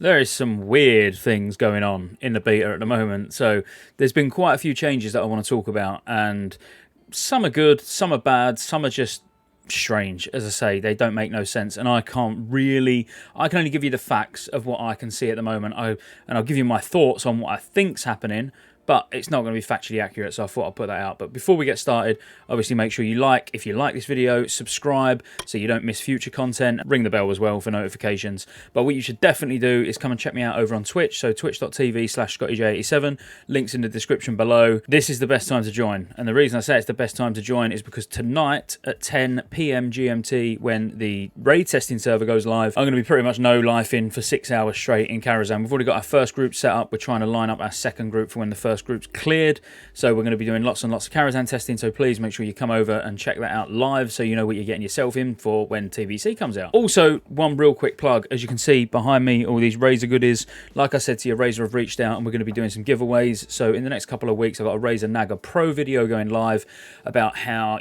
There is some weird things going on in the beta at the moment. So there's been quite a few changes that I want to talk about, and some are good, some are bad, some are just strange. As I say, they don't make no sense, and I can't really. I can only give you the facts of what I can see at the moment. I'll give you my thoughts on what I think's happening. But it's not going to be factually accurate, so I thought I'd put that out. But before we get started, obviously make sure you like. If you like this video, subscribe so you don't miss future content. Ring the bell as well for notifications. But what you should definitely do is come and check me out over on Twitch. So twitch.tv/Scottejaye87. Links in the description below. This is the best time to join. And the reason I say it's the best time to join is because tonight at 10 PM GMT, when the raid testing server goes live, I'm going to be pretty much no life in for 6 hours straight in Karazhan. We've already got our first group set up. We're trying to line up our second group for when the first group's cleared, so we're going to be doing lots and lots of Karazhan testing, so please make sure you come over and check that out live so you know what you're getting yourself in for when TBC comes out. Also, one real quick plug, as you can see behind me, all these Razor goodies. Like I said to you, Razor have reached out and we're going to be doing some giveaways, so in the next couple of weeks I've got a Razor Naga Pro video going live about how,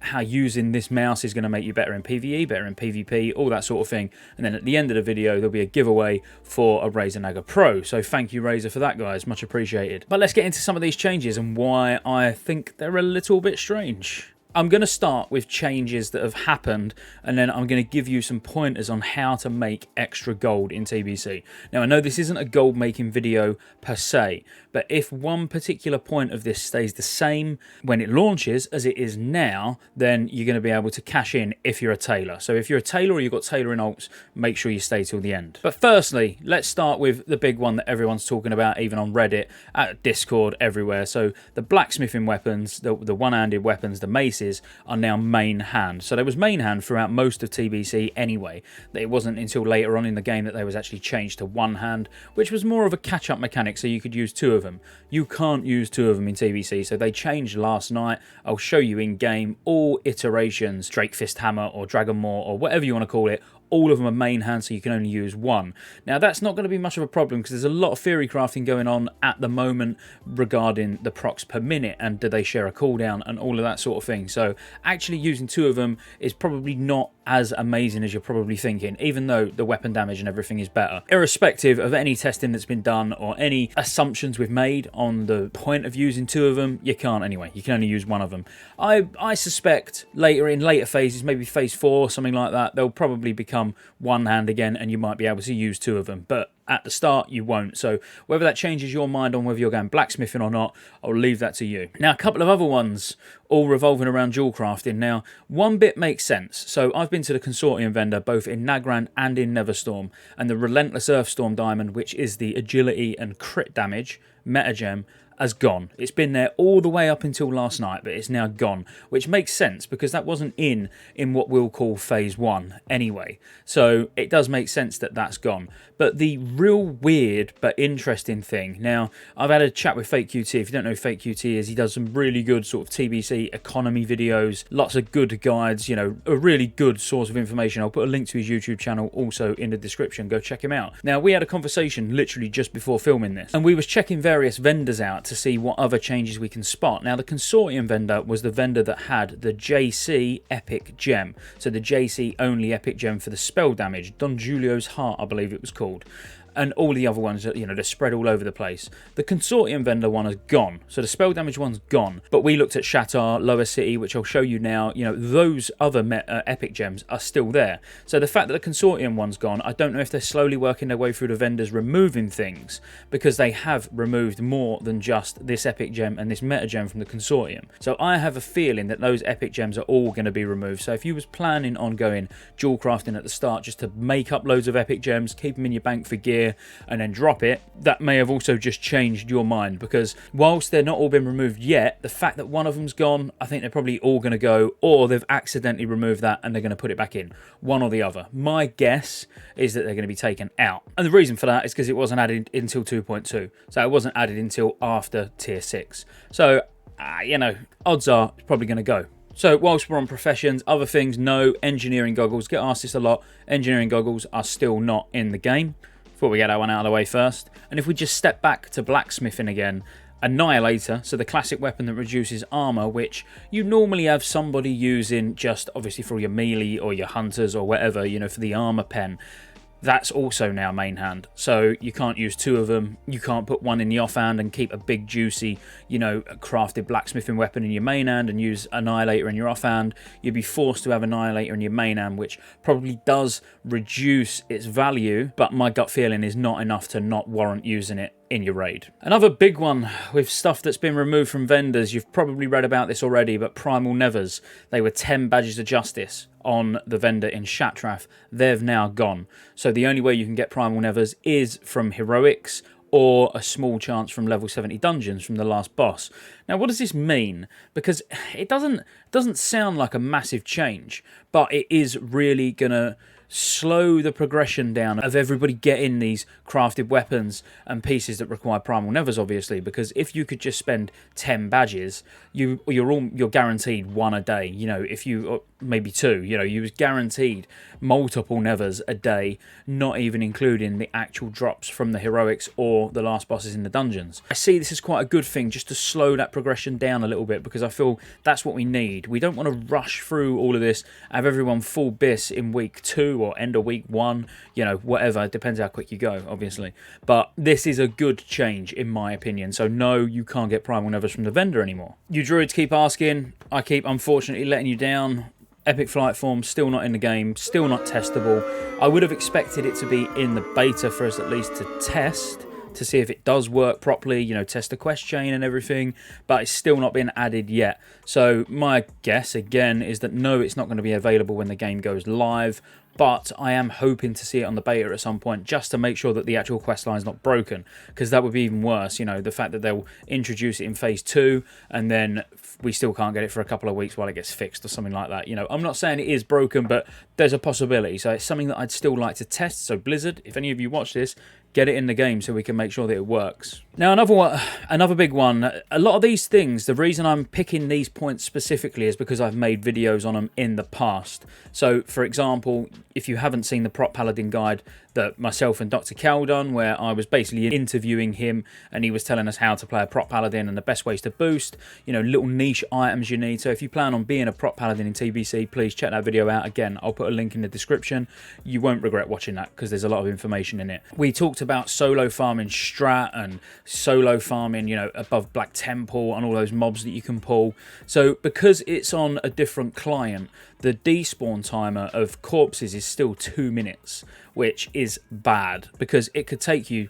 how using this mouse is going to make you better in PvE, better in PvP, all that sort of thing, and then at the end of the video there'll be a giveaway for a Razor Naga Pro, so thank you Razor for that, guys, much appreciated. But let's get into some of these changes and why I think they're a little bit strange. I'm going to start with changes that have happened, and then I'm going to give you some pointers on how to make extra gold in TBC. Now, I know this isn't a gold making video per se, but if one particular point of this stays the same when it launches as it is now, then you're going to be able to cash in if you're a tailor. So if you're a tailor or you've got tailoring alts, make sure you stay till the end. But firstly, let's start with the big one that everyone's talking about, even on Reddit, at Discord, everywhere. So the blacksmithing weapons, the one-handed weapons, the maces, are now main hand. So there was main hand throughout most of TBC anyway. It wasn't until later on in the game that they was actually changed to one hand, which was more of a catch-up mechanic, so you could use two of them. You can't use two of them in TBC, so they changed last night. I'll show you in game all iterations, Drake Fist Hammer or Dragon Maw or whatever you want to call it. All of them are main hand, so you can only use one. Now, that's not going to be much of a problem because there's a lot of theory crafting going on at the moment regarding the procs per minute and do they share a cooldown and all of that sort of thing. So actually using two of them is probably not as amazing as you're probably thinking, even though the weapon damage and everything is better. Irrespective of any testing that's been done or any assumptions we've made on the point of using two of them, you can't anyway. You can only use one of them. I suspect later phases, maybe phase 4 or something like that, they'll probably become one hand again and you might be able to use two of them. But at the start you won't, so whether that changes your mind on whether you're going blacksmithing or not, I'll leave that to you. Now, a couple of other ones all revolving around Jewelcrafting. Now, one bit makes sense. So I've been to the consortium vendor both in Nagrand and in Neverstorm, and the Relentless Earthstorm diamond, which is the agility and crit damage meta gem, has gone. It's been there all the way up until last night, but it's now gone, which makes sense because that wasn't in what we'll call phase 1 anyway. So it does make sense that that's gone. But the real weird but interesting thing, now I've had a chat with Fake QT. If you don't know who Fake QT is, he does some really good sort of TBC economy videos, lots of good guides, a really good source of information. I'll put a link to his YouTube channel also in the description. Go check him out. Now, we had a conversation literally just before filming this, and we was checking various vendors out to see what other changes we can spot. Now, the consortium vendor was the vendor that had the JC epic gem, so the JC only epic gem for the spell damage, Don Julio's Heart, I believe it was called, and all the other ones, they're spread all over the place. The consortium vendor one has gone, so the spell damage one's gone. But we looked at Shattar, Lower City, which I'll show you now. Those other epic gems are still there. So the fact that the consortium one's gone, I don't know if they're slowly working their way through the vendors removing things, because they have removed more than just this epic gem and this meta gem from the consortium. So I have a feeling that those epic gems are all going to be removed. So if you was planning on going Jewelcrafting at the start just to make up loads of epic gems, keep them in your bank for gear, and then drop it, that may have also just changed your mind, because whilst they're not all been removed yet, the fact that one of them's gone, I think they're probably all going to go, or they've accidentally removed that and they're going to put it back in, one or the other. My guess is that they're going to be taken out, and the reason for that is because it wasn't added until 2.2, so it wasn't added until after tier 6. So odds are it's probably going to go. So whilst we're on professions, other things, no, engineering goggles. Get asked this a lot. Engineering goggles are still not in the game. Thought we get that one out of the way first. And if we just step back to blacksmithing again, Annihilator, so the classic weapon that reduces armor, which you normally have somebody using just obviously for your melee or your hunters or whatever, for the armor pen. that's also now main hand. So you can't use two of them. You can't put one in the offhand and keep a big juicy, you know, crafted blacksmithing weapon in your main hand and use Annihilator in your offhand. You'd be forced to have Annihilator in your main hand, which probably does reduce its value, but my gut feeling is not enough to not warrant using it in your raid. Another big one with stuff that's been removed from vendors, you've probably read about this already, but Primal Nethers, they were 10 badges of justice on the vendor in Shattrath. They've now gone. So the only way you can get Primal Nethers is from heroics or a small chance from level 70 dungeons from the last boss. Now, what does this mean? Because it doesn't sound like a massive change, but it is really gonna slow the progression down of everybody getting these crafted weapons and pieces that require Primal Nethers, obviously, because if you could just spend 10 badges, you're guaranteed one a day. You know, if you, or maybe two, you know, you was guaranteed multiple Nethers a day, not even including the actual drops from the heroics or the last bosses in the dungeons. I see this as quite a good thing, just to slow that progression down a little bit, because I feel that's what we need. We don't want to rush through all of this, have everyone full bis in week 2 or end of week 1, you know, whatever. It depends how quick you go, obviously. But this is a good change, in my opinion. So no, you can't get Primal Nethers from the vendor anymore. You druids keep asking. I keep, unfortunately, letting you down. Epic Flight Form still not in the game, still not testable. I would have expected it to be in the beta for us at least to test, to see if it does work properly, you know, test the quest chain and everything, but it's still not been added yet. So my guess, again, is that no, it's not going to be available when the game goes live, but I am hoping to see it on the beta at some point, just to make sure that the actual quest line is not broken, because that would be even worse, you know, the fact that they'll introduce it in phase 2 and then we still can't get it for a couple of weeks while it gets fixed or something like that. You know, I'm not saying it is broken, but there's a possibility. So it's something that I'd still like to test. So Blizzard, if any of you watch this, get it in the game so we can make sure that it works. Now, another big one. A lot of these things, the reason I'm picking these points specifically is because I've made videos on them in the past. So, for example, if you haven't seen the Prop Paladin guide that myself and Dr. Cal done, where I was basically interviewing him and he was telling us how to play a Prop Paladin and the best ways to boost, you know, little niche items you need. So if you plan on being a Prop Paladin in TBC, please check that video out. Again, I'll put a link in the description. You won't regret watching that because there's a lot of information in it. We talked about solo farming strat and solo farming, you know, above Black Temple and all those mobs that you can pull. So because it's on a different client, the despawn timer of corpses is still 2 minutes, which is bad because it could take you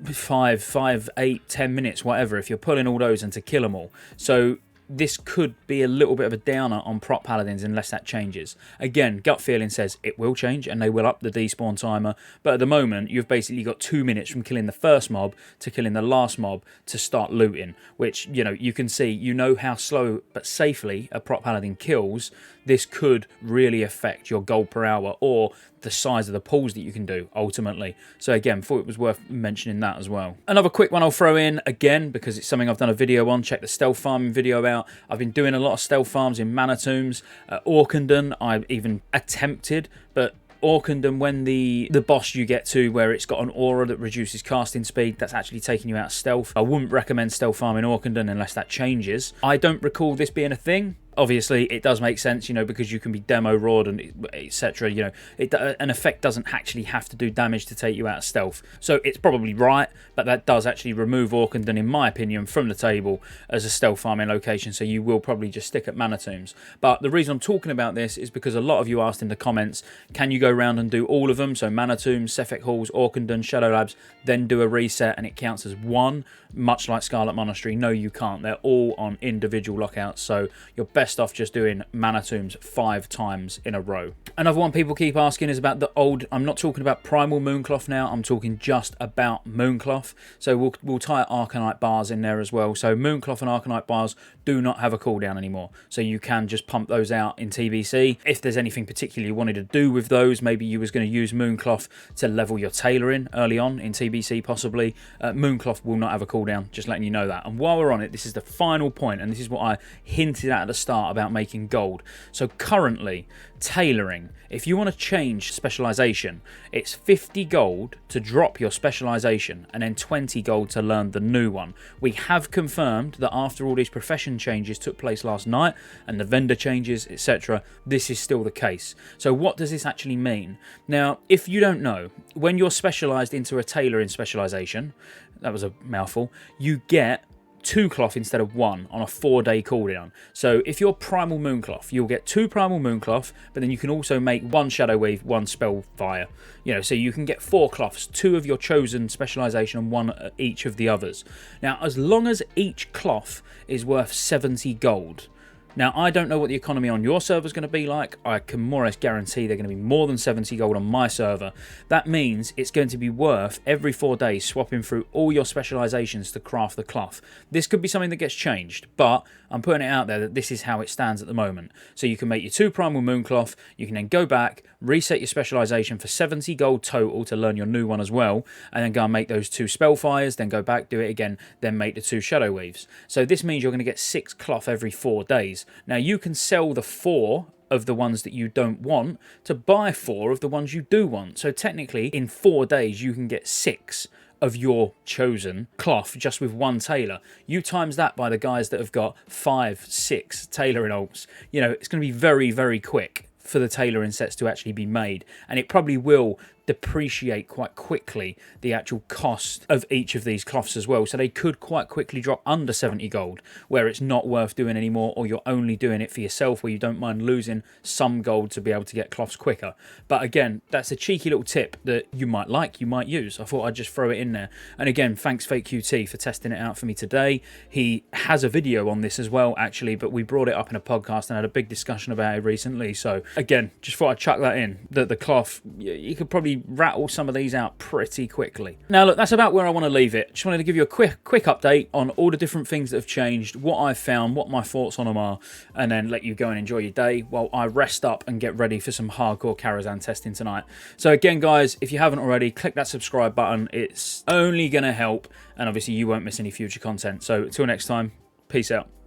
5, 8, 10 minutes, whatever, if you're pulling all those and to kill them all. So this could be a little bit of a downer on Prop Paladins unless that changes. Again, gut feeling says it will change and they will up the despawn timer, but at the moment you've basically got 2 minutes from killing the first mob to killing the last mob to start looting, which, you know, you can see, you know how slow but safely a Prop Paladin kills. This could really affect your gold per hour or the size of the pulls that you can do ultimately. So again, thought it was worth mentioning that as well. Another quick one I'll throw in again because it's something I've done a video on. Check the stealth farming video out. I've been doing a lot of stealth farms in Mana Tombs. Orkenden I even attempted, but Orkenden, when the boss you get to where it's got an aura that reduces casting speed, that's actually taking you out of stealth. I wouldn't recommend stealth farming Orkenden unless that changes. I don't recall this being a thing. Obviously, it does make sense, you know, because you can be demo rawed and etc. You know, an effect doesn't actually have to do damage to take you out of stealth. So it's probably right, but that does actually remove Orkenden, in my opinion, from the table as a stealth farming location. So you will probably just stick at Mana Tombs. But the reason I'm talking about this is because a lot of you asked in the comments, can you go around and do all of them? So Mana Tombs, Sefek Halls, Orkenden, Shadow Labs, then do a reset and it counts as one, much like Scarlet Monastery. No, you can't. They're all on individual lockouts. So you're best off just doing Mana Tombs 5 times in a row. Another one people keep asking is about the old, I'm not talking about Primal Mooncloth now, I'm talking just about Mooncloth. So we'll tie Arcanite bars in there as well. So Mooncloth and Arcanite bars do not have a cooldown anymore. So you can just pump those out in TBC. If there's anything particular you wanted to do with those, maybe you was going to use Mooncloth to level your Tailoring early on in TBC possibly, Mooncloth will not have a cooldown, just letting you know that. And while we're on it, this is the final point, and this is what I hinted at the start start about making gold. So currently, tailoring, if you want to change specialization, it's 50 gold to drop your specialization and then 20 gold to learn the new one. We have confirmed that after all these profession changes took place last night and the vendor changes, etc., this is still the case. So what does this actually mean? Now, if you don't know, when you're specialized into a tailoring specialization, that was a mouthful, you get 2 cloth instead of 1 on a 4-day cooldown. So if you're Primal Mooncloth, you'll get 2 Primal Mooncloth, but then you can also make 1 Shadow Weave, 1 Spellfire. You know, so you can get 4 cloths, 2 of your chosen specialization and 1 each of the others. Now, as long as each cloth is worth 70 gold. Now, I don't know what the economy on your server is going to be like. I can more or less guarantee they're going to be more than 70 gold on my server. That means it's going to be worth every 4 days swapping through all your specializations to craft the cloth. This could be something that gets changed, but I'm putting it out there that this is how it stands at the moment. So you can make your 2 Primal Mooncloth, you can then go back, reset your specialization for 70 gold total to learn your new one as well, and then go and make those 2 Spellfires, then go back, do it again, then make the 2 Shadow Weaves. So this means you're going to get 6 cloth every 4 days. Now you can sell the 4 of the ones that you don't want to buy 4 of the ones you do want. So technically in 4 days you can get 6 of your chosen cloth just with 1 tailor. You times that by the guys that have got 5, 6 tailoring alts. You know, it's going to be very, very quick for the tailoring sets to actually be made, and it probably will depreciate quite quickly the actual cost of each of these cloths as well, so they could quite quickly drop under 70 gold where it's not worth doing anymore, or you're only doing it for yourself where you don't mind losing some gold to be able to get cloths quicker. But again, that's a cheeky little tip that you might like, you might use. I thought I'd just throw it in there. And again, thanks Fake QT for testing it out for me today. He has a video on this as well actually, but we brought it up in a podcast and had a big discussion about it recently. So again, just thought I'd chuck that in, that the cloth, you could probably rattle some of these out pretty quickly. Now look, that's about where I want to leave it. Just wanted to give you a quick update on all the different things that have changed, what I've found, what my thoughts on them are, and then let you go and enjoy your day while I rest up and get ready for some hardcore Karazhan testing tonight. So again guys, if you haven't already, click that subscribe button. It's only going to help, and obviously you won't miss any future content. So until next time, peace out.